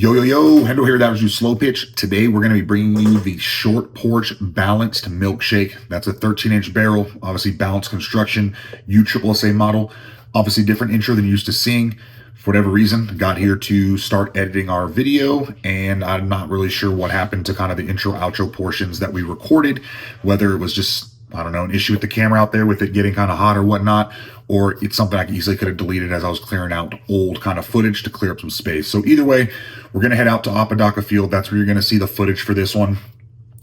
Yo, yo, yo, Hendo here, that was you Slo-Pitch. Today we're going to be bringing you the Short Porch Balanced Milkshake. That's a 13-inch barrel, obviously balanced construction, USSSA model. Obviously different intro than you're used to seeing. For whatever reason, got here to start editing our video, and I'm not really sure what happened to kind of the intro, outro portions that we recorded, whether it was just, I don't know, an issue with the camera out there with it getting kind of hot or whatnot, or it's something I easily could have deleted as I was clearing out old kind of footage to clear up some space. So either way, we're going to head out to Apodaca Field. That's where you're going to see the footage for this one.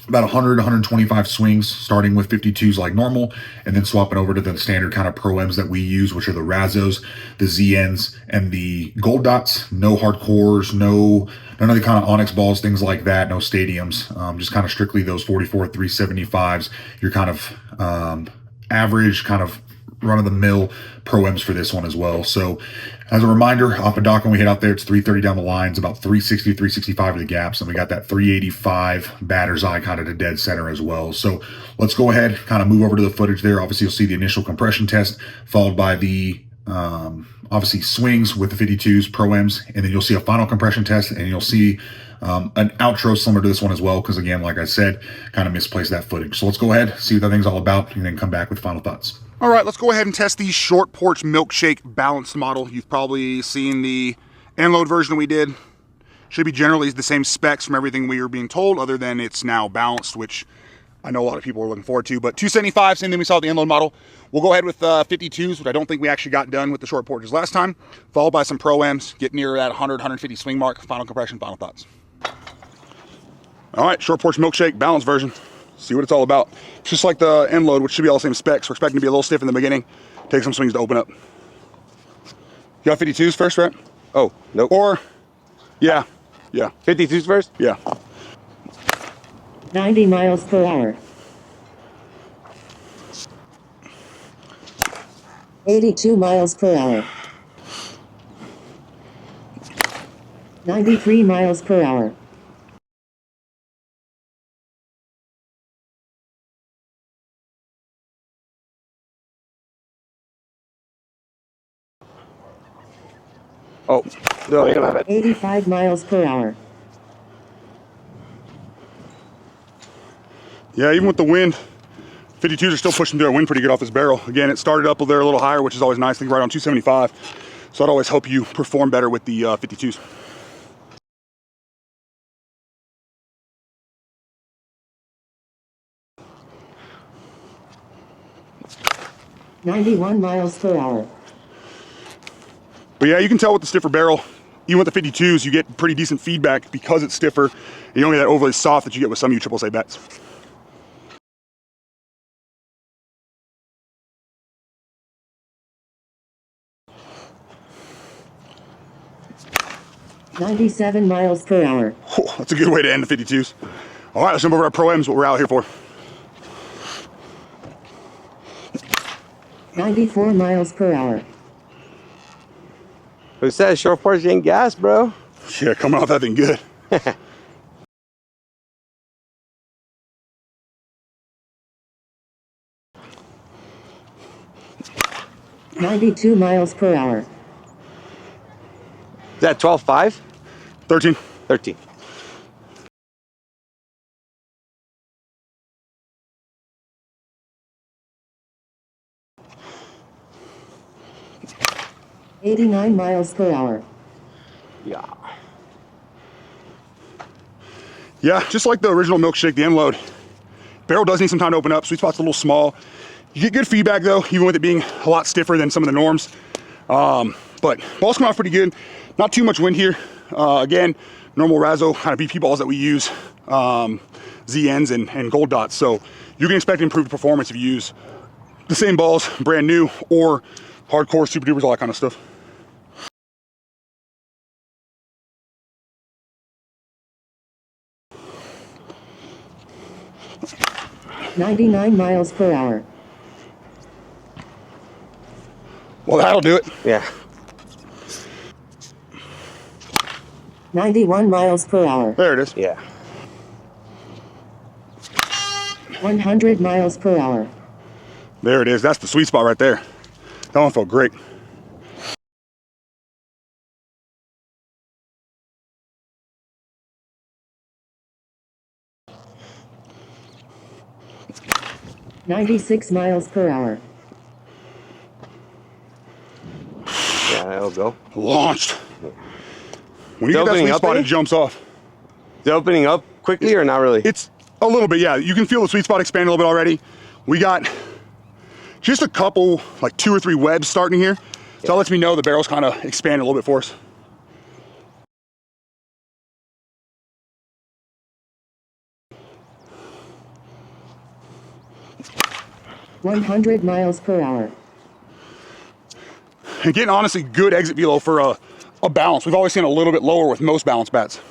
About 100, 125 swings, starting with 52s like normal, and then swapping over to the standard kind of Pro-Ms that we use, which are the Razzos, the ZNs, and the Gold Dots. No hardcores, none of the kind of Onyx balls, things like that, no stadiums. Just kind of strictly those 44, 375s, your kind of average, kind of run-of-the-mill Pro-Ms for this one as well. So as a reminder, Apodaca, when we head out there, it's 330 down the line. It's about 360, 365 are the gaps. And we got that 385 batter's eye kind of to dead center as well. So let's go ahead, kind of move over to the footage there. Obviously, you'll see the initial compression test, followed by the obviously swings with the 52s, Pro-Ms. And then you'll see a final compression test, and you'll see an outro similar to this one as well. Because again, like I said, kind of misplaced that footage. So let's go ahead, see what that thing's all about, and then come back with final thoughts. All right, let's go ahead and test the Short Porch Milkshake balanced model. You've probably seen the end load version we did. Should be generally the same specs from everything we were being told, other than it's now balanced, which I know a lot of people are looking forward to. But 275, same thing we saw with the end load model. We'll go ahead with 52s, which I don't think we actually got done with the Short Porches last time, followed by some Pro-Ms, get near that 100, 150 swing mark. Final compression, final thoughts. All right, Short Porch Milkshake balanced version. See what it's all about. It's just like the end load, which should be all the same specs. We're expecting to be a little stiff in the beginning. Take some swings to open up. You got 52s first, right? Oh, nope. Or, yeah. 52s first? Yeah. 90 miles per hour. 82 miles per hour. 93 miles per hour. Oh, no. 85 miles per hour. Yeah, even with the wind, 52s are still pushing through our wind pretty good off this barrel. Again, it started up there a little higher, which is always nice. I think right on 275. So I'd always help you perform better with the 52s. $91 miles per hour. But yeah, you can tell with the stiffer barrel, even with the 52s, you get pretty decent feedback because it's stiffer. And you don't get that overly soft that you get with some USSSA bats. $97 miles per hour. Oh, that's a good way to end the 52s. All right, let's jump over to our Pro-Ms, what we're out here for. 94 miles per hour. Who says Short Porch ain't gas, bro? Yeah, coming off that thing good. 92 miles per hour. Is that 12.5? 13. 13. $89 miles per hour. Yeah. Yeah, just like the original Milkshake, the end load. Barrel does need some time to open up. Sweet spot's a little small. You get good feedback though, even with it being a lot stiffer than some of the norms. But balls come off pretty good. Not too much wind here. Again, normal Razzo kind of BP balls that we use, ZNs and Gold Dots. So you can expect improved performance if you use the same balls, brand new, or hardcore, super dupers, all that kind of stuff. $99 miles per hour. Well, that'll do it. Yeah. 91 miles per hour. There it is. Yeah. 100 miles per hour. There it is. That's the sweet spot right there. That one felt great. 96 miles per hour. Yeah, that'll go. Launched. When you It's get that opening sweet up, spot, eh? it jumps off. Is it opening up quickly or not really? It's a little bit, yeah. You can feel the sweet spot expand a little bit already. We got just a couple, like 2 or 3 webs starting here. So that lets me know the barrel's kind of expanding a little bit for us. $100 miles per hour. And getting honestly good exit velo for a balance. We've always seen a little bit lower with most balance bats.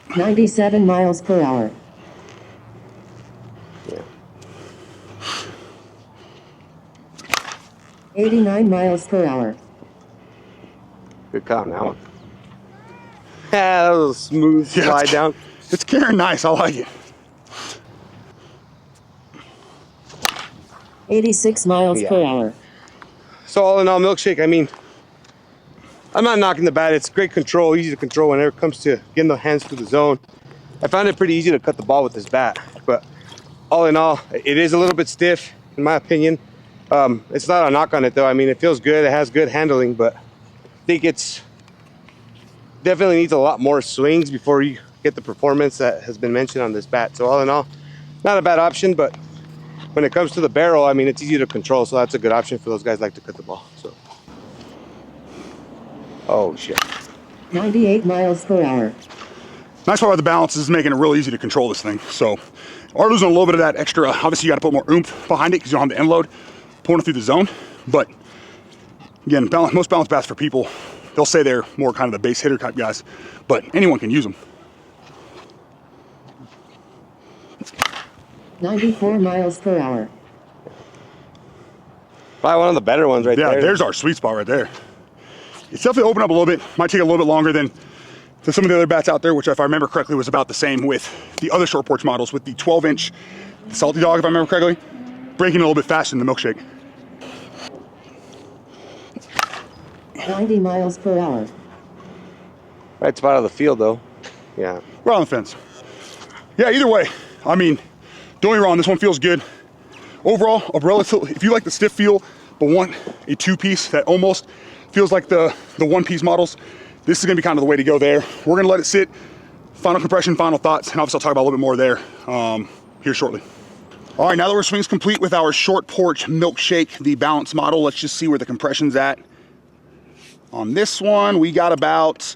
$97 miles per hour. Yeah. 89 miles per hour. Good count now. Yeah, that was a smooth slide down. It's carrying nice, I like it. 86 miles per hour. So all in all, Milkshake, I mean, I'm not knocking the bat. It's great control, easy to control whenever it comes to getting the hands through the zone. I found it pretty easy to cut the ball with this bat, but all in all, it is a little bit stiff, in my opinion. It's not a knock on it though. I mean, it feels good. It has good handling, but I think it's definitely needs a lot more swings before you get the performance that has been mentioned on this bat. So all in all, not a bad option, but when it comes to the barrel, I mean, it's easy to control, so that's a good option for those guys like to cut the ball. So, oh shit. 98 miles per hour. Nice part about the balance is making it real easy to control this thing. So, are losing a little bit of that extra. Obviously, you got to put more oomph behind it because you don't have the end load pulling it through the zone. But again, most balance bats for people, they'll say they're more kind of the base hitter type guys, but anyone can use them. 94 miles per hour. Probably one of the better ones right there. Yeah, there's our sweet spot right there. It's definitely opened up a little bit. Might take a little bit longer than some of the other bats out there, which if I remember correctly was about the same with the other short porch models, with the 12-inch Salty Dog, if I remember correctly, breaking a little bit faster than the Milkshake. 90 miles per hour. Right spot of the field though. Yeah. Right on the fence. Yeah, either way, I mean, don't get me wrong, this one feels good. Overall, if you like the stiff feel, but want a 2-piece that almost feels like the 1-piece models, this is gonna be kind of the way to go there. We're gonna let it sit, final compression, final thoughts, and obviously I'll talk about a little bit more there here shortly. All right, now that we're swings complete with our short porch Milkshake, the balance model, let's just see where the compression's at. On this one, we got about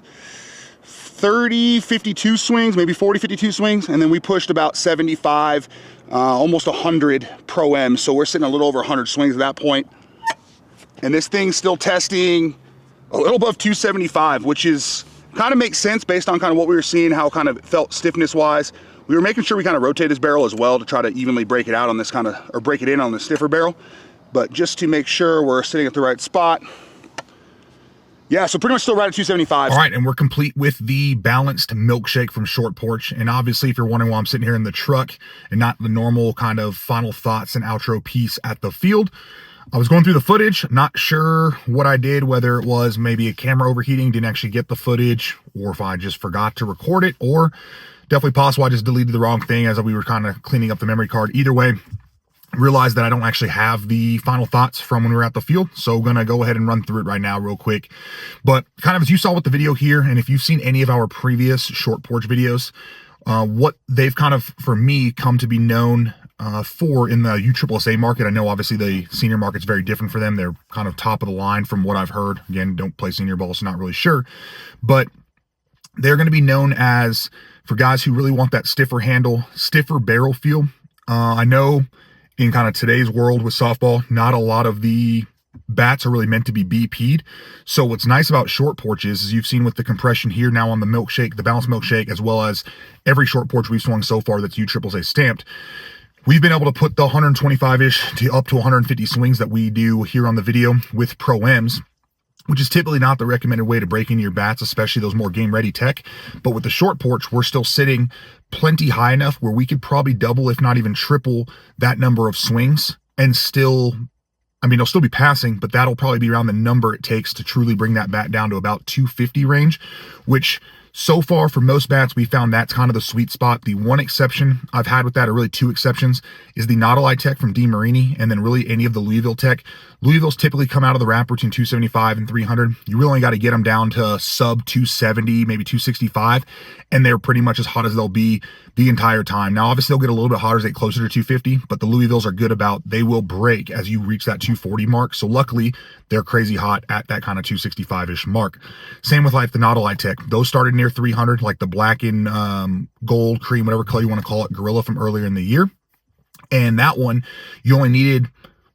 30, 52 swings, maybe 40, 52 swings, and then we pushed about 75, almost 100 Pro M, so we're sitting a little over 100 swings at that point. And this thing's still testing a little above 275, which is kind of makes sense based on kind of what we were seeing, how kind of it felt stiffness-wise. We were making sure we kind of rotate this barrel as well to try to evenly break it out on this kind of, or break it in on the stiffer barrel, but just to make sure we're sitting at the right spot. Yeah, so pretty much still right at 275. All right, and we're complete with the balanced Milkshake from Short Porch. And obviously, if you're wondering why I'm sitting here in the truck and not the normal kind of final thoughts and outro piece at the field, I was going through the footage, not sure what I did, whether it was maybe a camera overheating, didn't actually get the footage, or if I just forgot to record it, or definitely possible I just deleted the wrong thing as we were kind of cleaning up the memory card. Either way, realized that I don't actually have the final thoughts from when we were at the field, so I'm gonna go ahead and run through it right now real quick. But kind of as you saw with the video here, and if you've seen any of our previous Short Porch videos, what they've kind of, for me, come to be known for in the USSSA market. I know obviously the senior market's very different for them. They're kind of top of the line from what I've heard. Again, don't play senior ball, so not really sure, but they're going to be known as, for guys who really want that stiffer handle, stiffer barrel feel. I know in kind of today's world with softball, not a lot of the bats are really meant to be BP'd. So what's nice about Short Porch is you've seen with the compression here now on the Milkshake, the balanced Milkshake, as well as every Short Porch we've swung so far that's USSSA stamped, we've been able to put the 125-ish to up to 150 swings that we do here on the video with Pro M's. which is typically not the recommended way to break into your bats, especially those more game ready tech. But with the short porch, we're still sitting plenty high enough where we could probably double, if not even triple, that number of swings and still, I mean, it'll still be passing, but that'll probably be around the number it takes to truly bring that bat down to about 250 range, which so far for most bats, we found that's kind of the sweet spot. The one exception I've had with that, or really two exceptions, is the Nautilite tech from D. Marini, and then really any of the Louisville tech. Louisville's typically come out of the wrapper between 275 and 300. You really only got to get them down to sub 270, maybe 265, and they're pretty much as hot as they'll be the entire time. Now, obviously, they'll get a little bit hotter as they get closer to 250, but the Louisvilles are good about, they will break as you reach that 240 mark. So luckily, they're crazy hot at that kind of 265-ish mark. Same with like the Nautilite tech. Those started near 300, like the black and gold, cream, whatever color you want to call it, Gorilla from earlier in the year. And that one, you only needed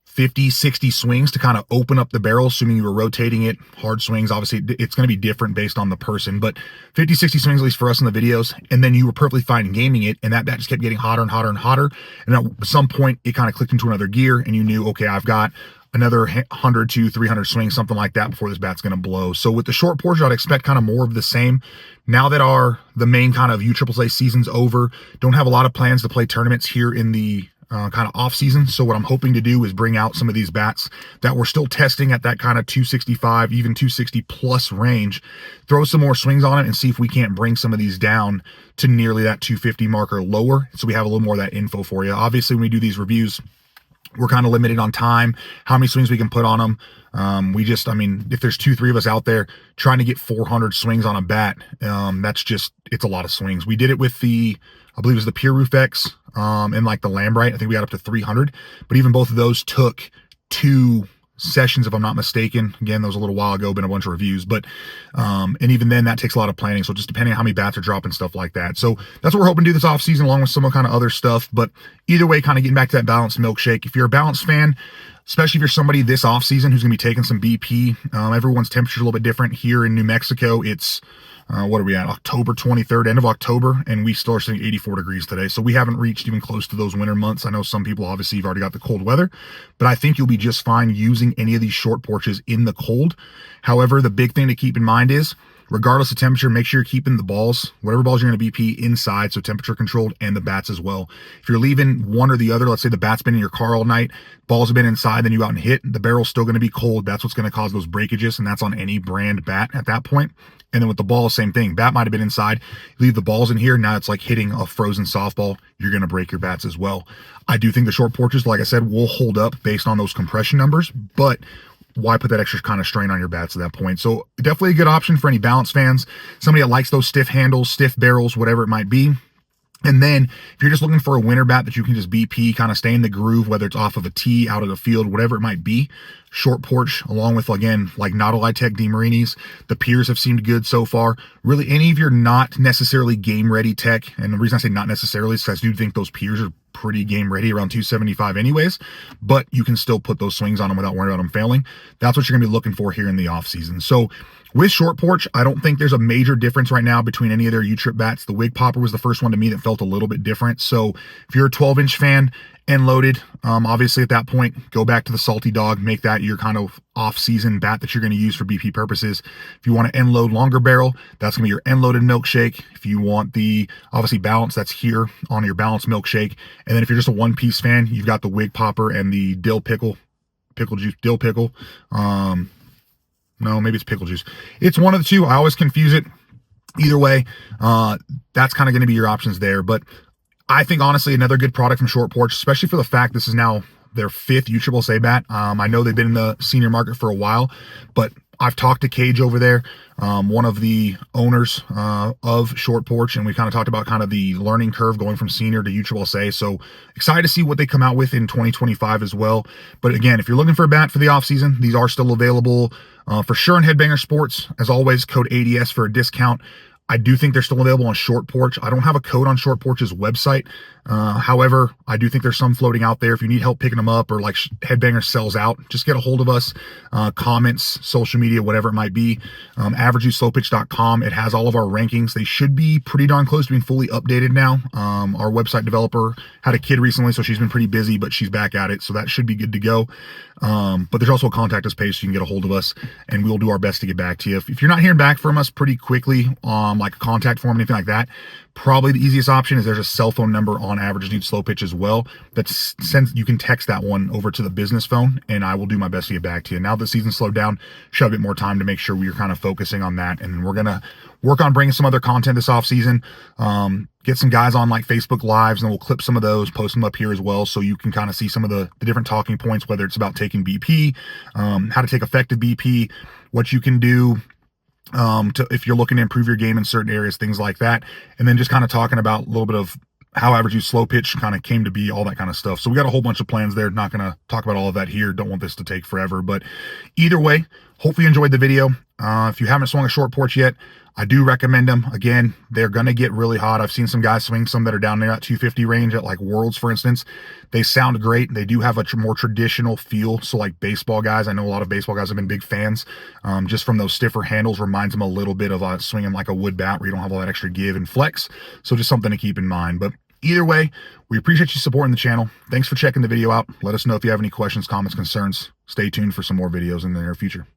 50, 60 swings to kind of open up the barrel, assuming you were rotating it. Hard swings, obviously, it's going to be different based on the person, but 50, 60 swings, at least for us in the videos. And then you were perfectly fine gaming it, and that bat just kept getting hotter and hotter and hotter. And at some point, it kind of clicked into another gear, and you knew, okay, I've got another 100 to 300 swings, something like that, before this bat's going to blow. So with the short porch, I'd expect kind of more of the same. Now that the main kind of USSSA season's over, don't have a lot of plans to play tournaments here in the kind of off season. So what I'm hoping to do is bring out some of these bats that we're still testing at that kind of 265, even 260 plus range, throw some more swings on it and see if we can't bring some of these down to nearly that 250 mark or lower. So we have a little more of that info for you. Obviously, when we do these reviews, we're kind of limited on time, how many swings we can put on them. I mean, if there's 2-3 of us out there trying to get 400 swings on a bat, it's a lot of swings. We did it with I believe it was the Pure Roof X, and like the Lambright. I think we got up to 300, but even both of those took 2 sessions, if I'm not mistaken. Again, that was a little while ago, been a bunch of reviews, but and even then that takes a lot of planning. So just depending on how many bats are dropping, stuff like that. So that's what we're hoping to do this off season, along with some kind of other stuff. But either way, kind of getting back to that balanced milkshake. If you're a balanced fan, especially if you're somebody this off season who's going to be taking some BP, everyone's temperature is a little bit different. Here in New Mexico, it's what are we at? October 23rd, end of October, and we still are sitting 84 degrees today. So we haven't reached even close to those winter months. I know some people obviously have already got the cold weather, but I think you'll be just fine using any of these short porches in the cold. However, the big thing to keep in mind is, regardless of temperature, make sure you're keeping the balls, whatever balls you're going to BP, inside, so temperature controlled, and the bats as well. If you're leaving one or the other, let's say the bat's been in your car all night, balls have been inside, then you go out and hit, the barrel's still going to be cold. That's what's going to cause those breakages, and that's on any brand bat at that point. And then with the ball, same thing. Bat might have been inside. Leave the balls in here. Now it's like hitting a frozen softball. You're going to break your bats as well. I do think the short porches, like I said, will hold up based on those compression numbers, but why put that extra kind of strain on your bats at that point? So definitely a good option for any balance fans, somebody that likes those stiff handles, stiff barrels, whatever it might be. And then if you're just looking for a winter bat that you can just BP, kind of stay in the groove, whether it's off of a tee, out of the field, whatever it might be, short porch, along with, again, like Nautilite Tech, D. Marinis, the Piers have seemed good so far. Really, any of your not necessarily game ready tech, and the reason I say not necessarily is because I do think those Piers are pretty game ready around 275 anyways, but you can still put those swings on them without worrying about them failing. That's what you're going to be looking for here in the off season. So with short porch, I don't think there's a major difference right now between any of their U-Trip bats. The Wig Popper was the first one to me that felt a little bit different. So if you're a 12-inch fan, end loaded, obviously at that point, go back to the Salty Dog, make that your kind of off-season bat that you're going to use for BP purposes. If you want to end load longer barrel, that's going to be your end loaded milkshake. If you want the obviously balance, that's here on your balanced milkshake. And then if you're just a one-piece fan, you've got the Wig Popper and the dill pickle juice. No, maybe it's pickle juice. It's one of the two. I always confuse it. Either way, that's kind of going to be your options there. But I think, honestly, another good product from Short Porch, especially for the fact this is now their 5th USSSA bat. I know they've been in the senior market for a while, but I've talked to Cage over there, one of the owners of Short Porch, and we kind of talked about kind of the learning curve going from senior to USSSA. So excited to see what they come out with in 2025 as well. But again, if you're looking for a bat for the offseason, these are still available for sure in Headbanger Sports. As always, code ADS for a discount. I do think they're still available on Short Porch. I don't have a code on Short Porch's website. However, I do think there's some floating out there. If you need help picking them up, or like Headbanger sells out, just get a hold of us. Comments, social media, whatever it might be. AverageUseSlowPitch.com. It has all of our rankings. They should be pretty darn close to being fully updated now. Our website developer had a kid recently, so she's been pretty busy, but she's back at it, so that should be good to go. But there's also a contact us page, so you can get a hold of us, and we'll do our best to get back to you. If you're not hearing back from us pretty quickly, like a contact form, anything like that, probably the easiest option is there's a cell phone number on Average Dude Slowpitch as well that sends, you can text that one over to the business phone, and I will do my best to get back to you. Now the season slowed down, should have a bit more time to make sure we're kind of focusing on that, and then we're gonna work on bringing some other content this off season. Get some guys on like Facebook Lives, and we'll clip some of those, post them up here as well, so you can kind of see some of the different talking points, whether it's about taking BP, how to take effective BP, what you can do if you're looking to improve your game in certain areas, things like that. And then just kind of talking about a little bit of how Average Use Slowpitch kind of came to be, all that kind of stuff. So we got a whole bunch of plans there. Not going to talk about all of that here. Don't want this to take forever, but either way, hopefully you enjoyed the video. If you haven't swung a Short Porch yet, I do recommend them. Again, they're going to get really hot. I've seen some guys swing some that are down there at 250 range at like Worlds, for instance. They sound great. They do have a more traditional feel. So like baseball guys, I know a lot of baseball guys have been big fans. Just from those stiffer handles, reminds them a little bit of swinging like a wood bat where you don't have all that extra give and flex. So just something to keep in mind. But either way, we appreciate you supporting the channel. Thanks for checking the video out. Let us know if you have any questions, comments, concerns. Stay tuned for some more videos in the near future.